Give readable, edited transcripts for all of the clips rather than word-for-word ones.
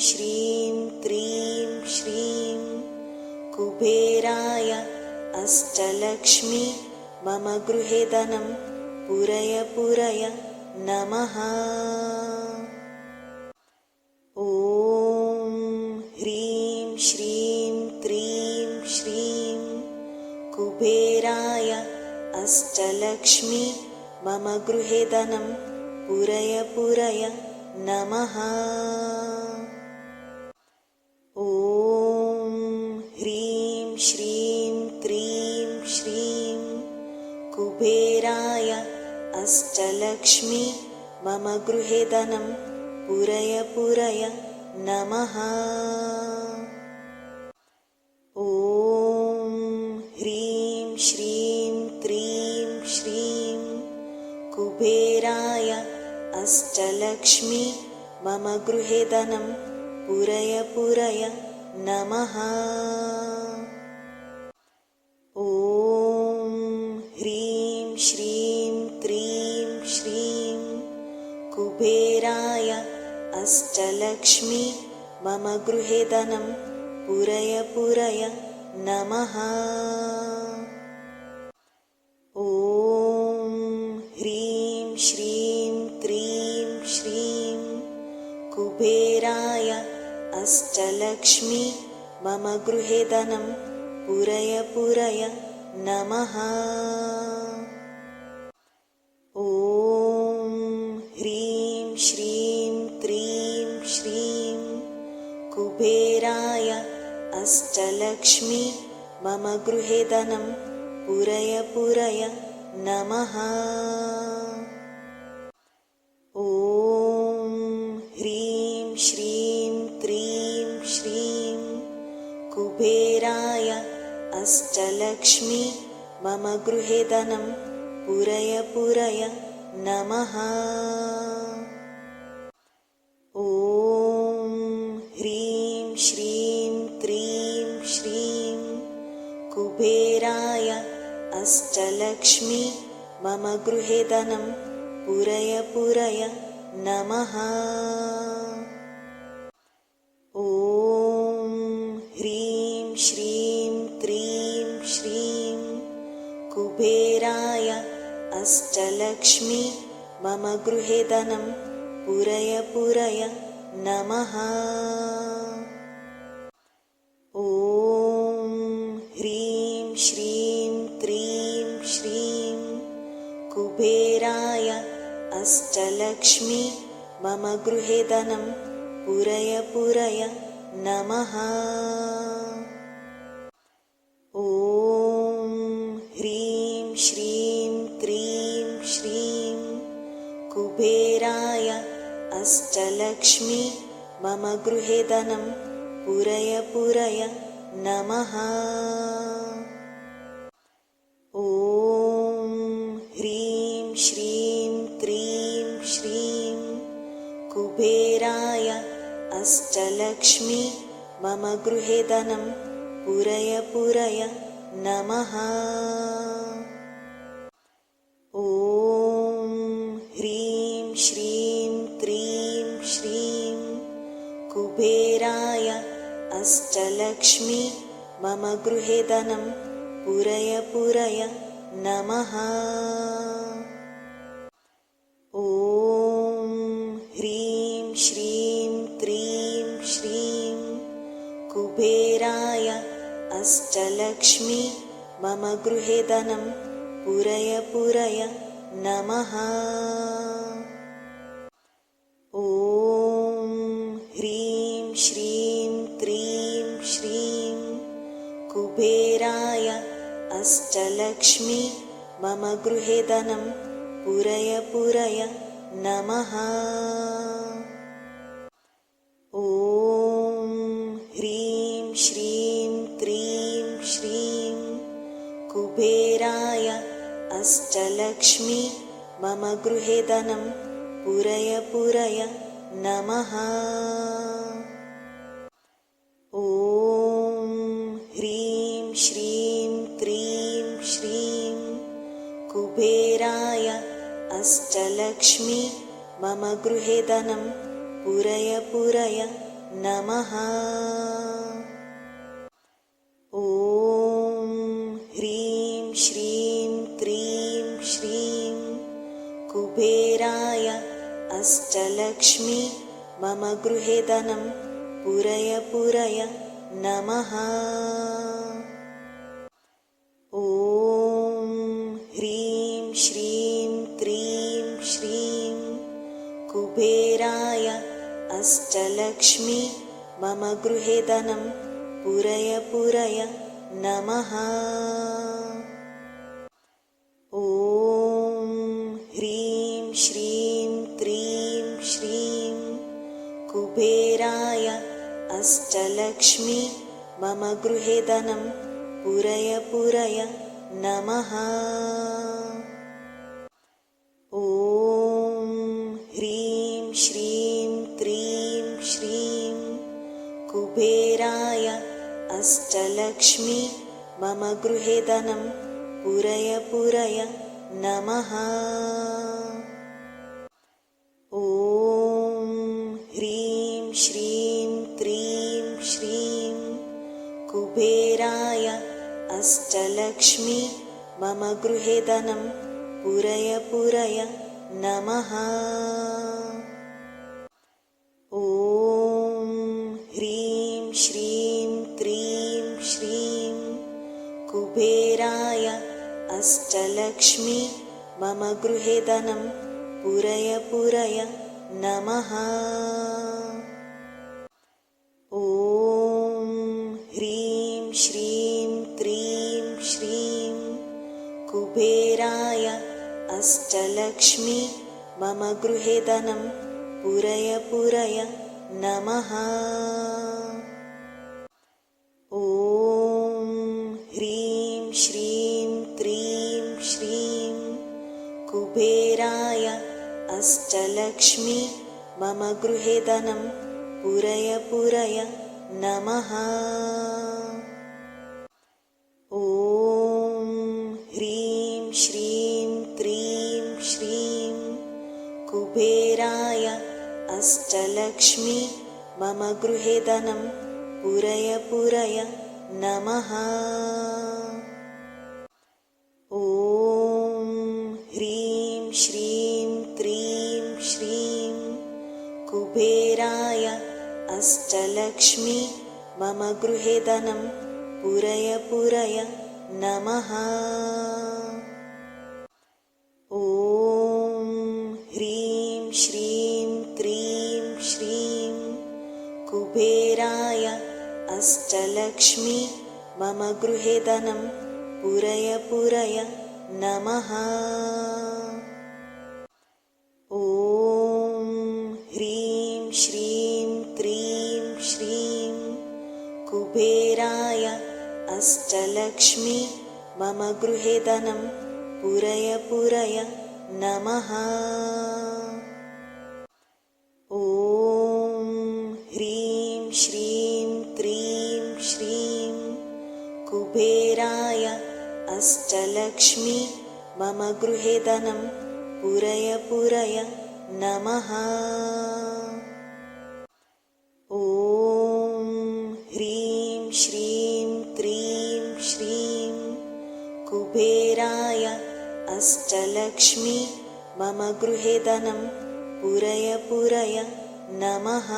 श्रीं क्रीं श्रीं कुबेराय अष्टलक्ष्मी मम गृहे धनं पूरय पूरय नमः। ॐ ह्रीं श्रीं क्रीं श्रीं कुबेराय अष्टलक्ष्मी मम गृहे धनं पूरय पूरय नमः। ॐ ह्रीं श्रीं क्रीं श्रीं कुबेराय अष्टलक्ष्मी मम गृहे धनं पूरय पूरय नमः। ॐ ह्रीं श्रीं क्रीं श्रीं कुबेराय अष्टलक्ष्मी मम गृहे धनं पूरय पूरय नमः। ॐ ह्रीं श्रीं क्रीं श्रीं कुबेराय अष्टलक्ष्मी मम गृहे धनं पूरय पूरय नमः। ॐ ह्रीं श्रीं क्रीं श्रीं कुबेराय अष्टलक्ष्मी मम गृहे धनं पूरय पूरय नमः। ॐ ह्रीं श्रीं क्रीं श्रीं कुबेराय अष्टलक्ष्मी मम गृहे धनं पूरय पूरय नमः। ॐ ह्रीं श्रीं क्रीं श्रीं कुबेराय अष्टलक्ष्मी मम गृहे धनं पूरय पूरय नमः। ॐ ह्रीं श्रीं क्रीं श्रीं कुबेराय अष्टलक्ष्मी मम गृहे धनं पूरय पूरय नमः। ॐ ह्रीं श्रीं क्रीं श्रीं कुबेराय अष्टलक्ष्मी मम गृहे धनं पूरय पूरय नमः। ॐ ह्रीं श्रीं क्रीं श्रीं कुबेराय अष्टलक्ष्मी मम गृहे धनं पूरय पूरय नमः। ॐ ह्रीं श्रीं क्रीं श्रीं कुबेराय अष्टलक्ष्मी मम गृहे धनं पूरय पूरय नमः। ॐ ह्रीं श्रीं क्रीं श्रीं कुबेराय अष्टलक्ष्मी मम गृहे धनं पूरय पूरय नमः। ॐ ह्रीं श्रीं क्रीं श्रीं कुबेराय अष्टलक्ष्मी मम गृहे धनं पूरय पूरय नमः। ॐ ह्रीं श्रीं क्रीं श्रीं कुबेराय अष्टलक्ष्मी मम गृहे धनं पूरय पूरय नमः। ॐ ह्रीं श्रीं क्रीं श्रीं कुबेराय अष्टलक्ष्मी मम गृहे धनं पूरय पूरय नमः। ॐ ह्रीं श्रीं क्रीं श्रीं कुबेराय अष्टलक्ष्मी मम गृहे धनं पूरय पूरय नमः। ॐ ह्रीं श्रीं क्रीं श्रीं कुबेराय अष्टलक्ष्मी मम गृहे धनं पूरय पूरय नमः। ॐ ह्रीं श्रीं क्रीं श्रीं कुबेराय अष्टलक्ष्मी मम गृहे धनं पूरय पूरय नमः। ॐ ह्रीं श्रीं क्रीं श्रीं कुबेराय अष्टलक्ष्मी मम गृहे धनं पूरय पूरय नमः। ॐ ह्रीं श्रीं क्रीं श्रीं कुबेराय अष्टलक्ष्मी मम गृहे धनं पूरय पूरय नमः। ॐ ह्रीं श्रीं क्रीं श्रीं कुबेराय अष्टलक्ष्मी मम गृहे धनं पूरय पूरय नमः। ॐ ह्रीं श्रीं क्रीं श्रीं कुबेराय अष्टलक्ष्मी मम गृहे धनं पूरय पूरय नमः। ॐ ह्रीं श्रीं क्रीं श्रीं कुबेराय अष्टलक्ष्मी मम गृहे धनं पूरय पूरय नमः। ॐ ह्रीं श्रीं क्रीं श्रीं कुबेराय अष्टलक्ष्मी मम गृहे धनं पूरय पूरय नमः। ॐ ह्रीं श्रीं क्रीं श्रीं कुबेराय अष्टलक्ष्मी मम गृहे धनं पूरय पूरय नमः। ॐ ह्रीं श्रीं क्रीं श्रीं कुबेराय अष्टलक्ष्मी मम गृहे धनं पूरय पूरय नमः। ॐ ह्रीं श्रीं क्रीं श्रीं कुबेराय अष्टलक्ष्मी मम गृहे धनं पूरय पूरय नमः। ॐ ह्रीं श्रीं क्रीं श्रीं कुबेराय अष्टलक्ष्मी मम गृहे धनं पूरय पूरय नमः। ॐ ह्रीं श्रीं क्रीं श्रीं कुबेराय अष्टलक्ष्मी मम गृहे धनं पूरय पूरय नमः। ॐ ह्रीं श्रीं क्रीं श्रीं कुबेराय अष्टलक्ष्मी मम गृहे धनं पूरय पूरय नमः। ॐ ह्रीं श्रीं क्रीं श्रीं कुबेराय अष्टलक्ष्मी मम गृहे धनं पूरय पूरय नमः।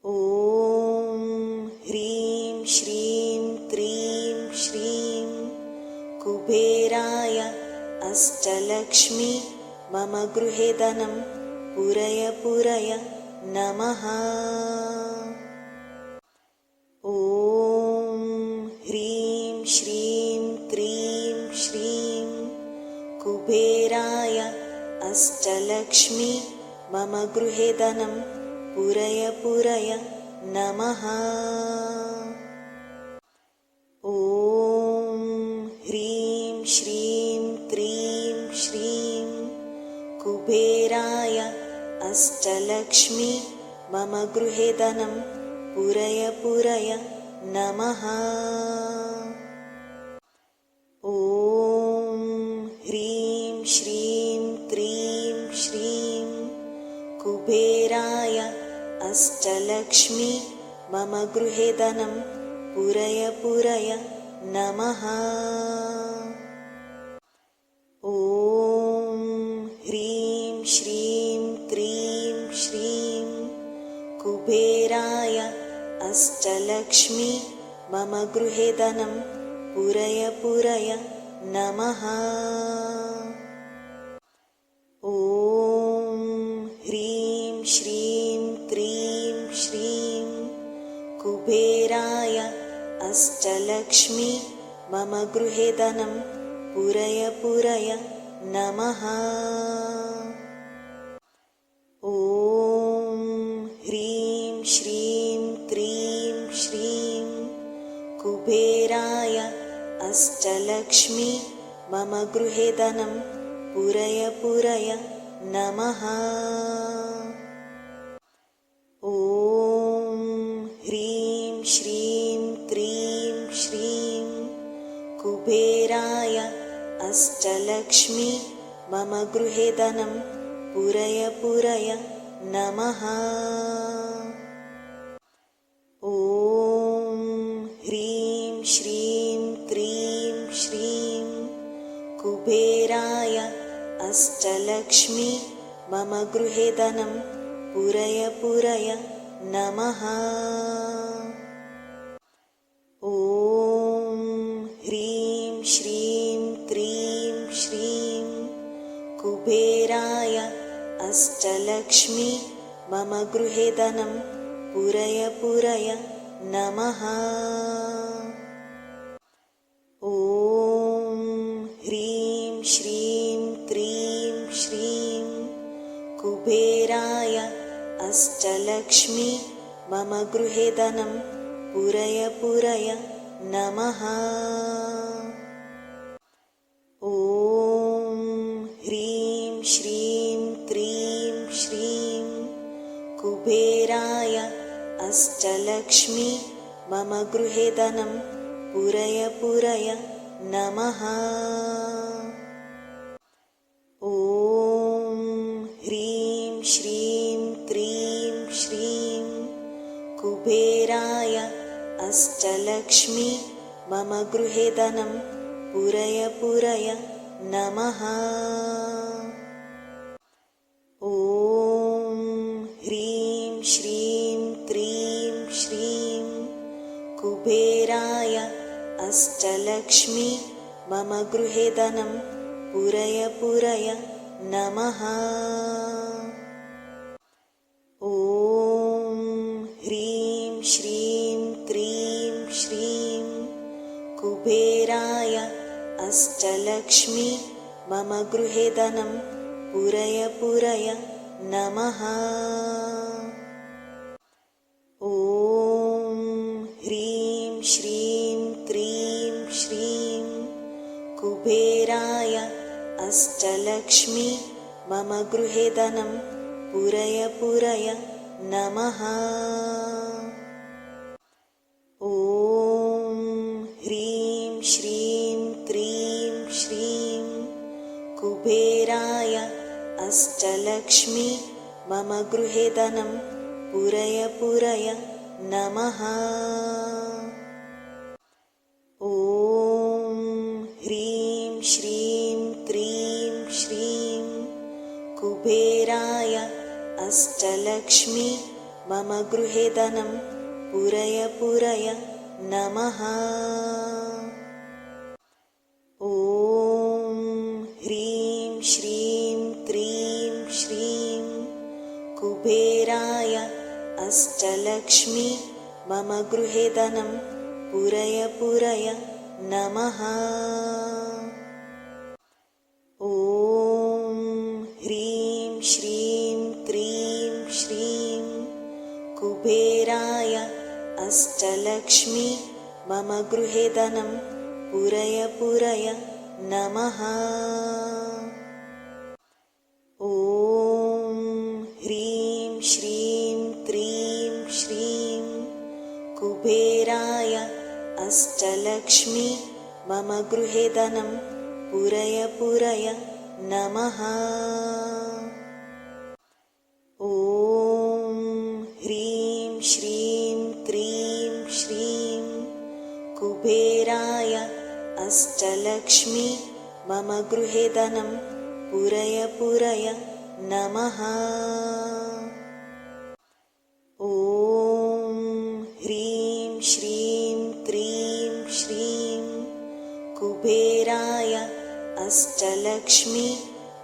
ॐ ह्रीं श्रीं क्रीं श्रीं कुबेराय अष्टलक्ष्मी मम गृहे धनं पूरय पूरय नमः। ॐ ह्रीं श्रीं क्रीं श्रीं कुबेराय अष्टलक्ष्मी मम गृहे धनं पूरय पूरय नमः। ॐ ह्रीं श्रीं क्रीं श्रीं कुबेराय अष्टलक्ष्मी मम गृहे धनं पूरय पूरय नमः। ॐ ह्रीं श्रीं क्रीं श्रीं कुबेराय अष्टलक्ष्मी मम गृहे धनं पूरय पूरय नमः। ॐ ह्रीं श्रीं क्रीं श्रीं कुबेराय अष्टलक्ष्मी मम गृहे धनं पूरय पूरय नमः। ॐ ह्रीं श्रीं क्रीं श्रीं कुबेराय अष्टलक्ष्मी मम गृहे धनं पूरय पूरय नमः। ॐ ह्रीं श्रीं क्रीं श्रीं कुबेराय अष्टलक्ष्मी मम गृहे धनं पूरय पूरय नमः। ॐ ह्रीं श्रीं क्रीं श्रीं कुबेराय अष्टलक्ष्मी मम गृहे धनं पूरय पूरय नमः। ॐ ह्रीं श्रीं क्रीं श्रीं कुबेराय अष्टलक्ष्मी मम गृहे धनं पूरय पूरय नमः। ॐ ह्रीं श्रीं क्रीं श्रीं कुबेराय अष्टलक्ष्मी मम गृहे धनं पूरय पूरय नमः। ॐ ह्रीं श्रीं क्रीं श्रीं कुबेराय अष्टलक्ष्मी मम गृहे धनं पूरय पूरय नमः। ॐ ह्रीं श्रीं क्रीं श्रीं कुबेराय अष्टलक्ष्मी मम गृहे धनं पूरय पूरय नमः। ॐ ह्रीं श्रीं क्रीं श्रीं कुबेराय अष्टलक्ष्मी मम गृहे धनं पूरय पूरय नमः। ॐ ह्रीं श्रीं क्रीं श्रीं कुबेराय अष्टलक्ष्मी मम गृहे धनं पूरय पूरय नमः। ॐ ह्रीं श्रीं क्रीं श्रीं कुबेराय अष्टलक्ष्मी मम गृहे धनं पूरय पूरय नमः। ॐ ह्रीं श्रीं क्रीं श्रीं कुबेराय अष्टलक्ष्मी मम गृहे धनं पूरय पूरय नमः। ॐ ह्रीं श्रीं क्रीं श्रीं कुबेराय अष्टलक्ष्मी मम गृहे धनं पूरय पूरय नमः। ॐ ह्रीं श्रीं क्रीं श्रीं कुबेराय अष्टलक्ष्मी मम गृहे धनं पूरय पूरय नमः। ॐ ह्रीं श्रीं क्रीं श्रीं कुबेराय अष्टलक्ष्मी मम गृहे धनं पूरय पूरय नमः। ॐ ह्रीं श्रीं क्रीं श्रीं कुबेराय अष्टलक्ष्मी मम गृहे धनं पूरय पूरय नमः। ॐ ह्रीं श्रीं क्रीं श्रीं कुबेराय अष्टलक्ष्मी मम गृहे धनं पूरय पूरय नमः। ॐ अष्टलक्ष्मी मम गृहे धनं पूरय पूरय नमः। ॐ ह्रीं श्रीं क्रीं श्रीं कुबेराय अष्टलक्ष्मी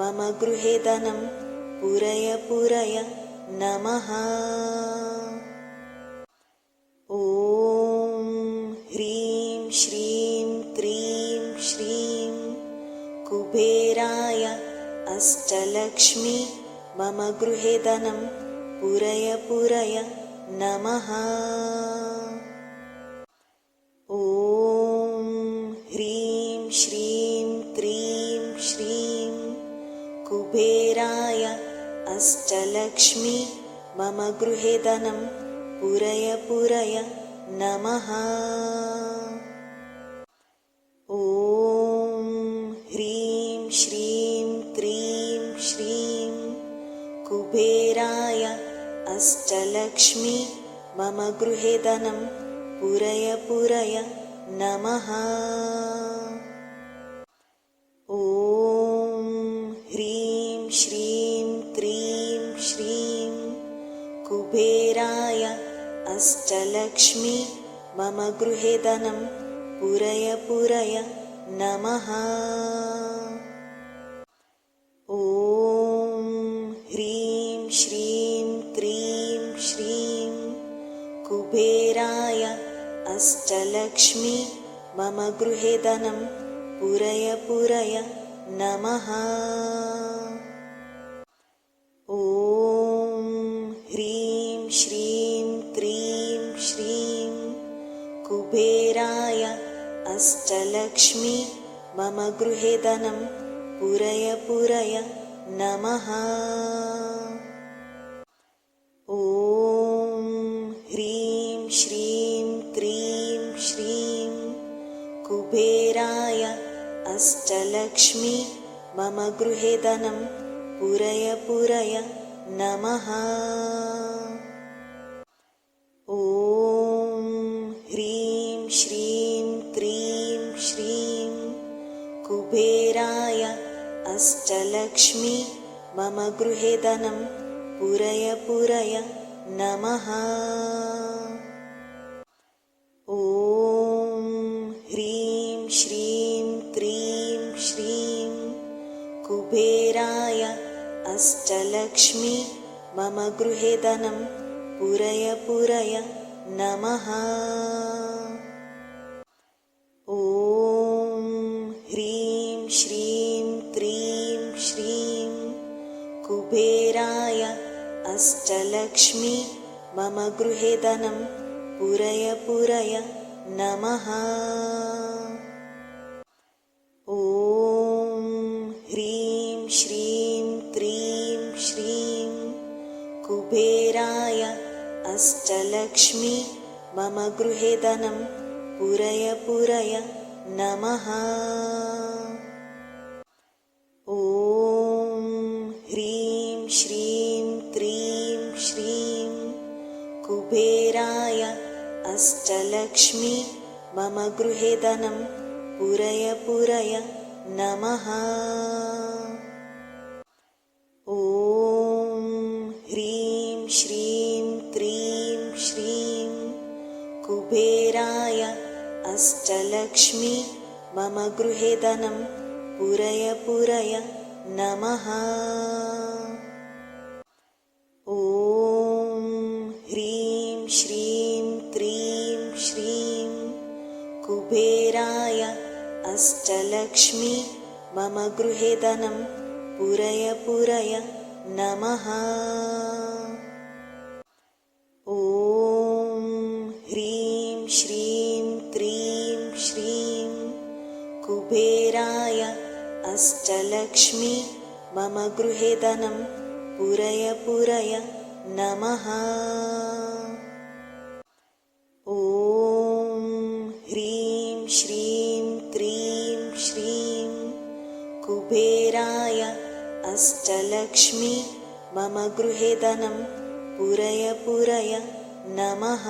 मम गृहे धनं पूरय पूरय नमः। ॐ ह्रीं श्रीं क्रीं श्रीं कुबेराय अष्टलक्ष्मी मम गृहे धनं पूरय पूरय नमः। ॐ ह्रीं श्रीं क्रीं श्रीं कुबेराय अष्टलक्ष्मी मम गृहे धनं पूरय पूरय नमः। ॐ ह्रीं श्रीं क्रीं श्रीं कुबेराय अष्टलक्ष्मी मम गृहे धनं पूरय पूरय नमः। ॐ ह्रीं श्रीं क्रीं श्रीं कुबेराय अष्टलक्ष्मी मम गृहे धनं पूरय पूरय नमः। ॐ ह्रीं श्रीं क्रीं श्रीं कुबेराय अष्टलक्ष्मी मम गृहे धनं पूरय पूरय नमः। ॐ ह्रीं श्रीं क्रीं श्रीं कुबेराय अष्टलक्ष्मी मम गृहे धनं पूरय पूरय नमः। ॐ ह्रीं श्रीं क्रीं श्रीं कुबेराय अष्टलक्ष्मी मम गृहे धनं पूरय पूरय नमः। ॐ ह्रीं श्रीं क्रीं श्रीं कुबेराय अष्टलक्ष्मी मम गृहे धनं पूरय पूरय नमः। ॐ ह्रीं श्रीं क्रीं श्रीं कुबेराय अष्टलक्ष्मी मम गृहे धनं पूरय पूरय नमः। ॐ ह्रीं श्रीं क्रीं श्रीं कुबेराय अष्टलक्ष्मी मम गृहे धनं पूरय पूरय नमः। ॐ ह्रीं श्रीं क्रीं श्रीं कुबेराय अष्टलक्ष्मी मम गृहे धनं पूरय पूरय नमः। ॐ ह्रीं श्रीं क्रीं श्रीं कुबेराय अष्टलक्ष्मी मम गृहे धनं पूरय पूरय नमः। ॐ ह्रीं श्रीं क्रीं श्रीं कुबेराय अष्टलक्ष्मी मम गृहे धनं पूरय पूरय नमः। ॐ ह्रीं श्रीं क्रीं श्रीं कुबेराय अष्टलक्ष्मी मम गृहे धनं पूरय पूरय नमः। ॐ ह्रीं श्रीं क्रीं श्रीं कुबेराय अष्टलक्ष्मी मम गृहे धनं पूरय पूरय नमः। ॐ ह्रीं श्रीं क्रीं श्रीं कुबेराय अष्टलक्ष्मी मम गृहे धनं पूरय पूरय नमः।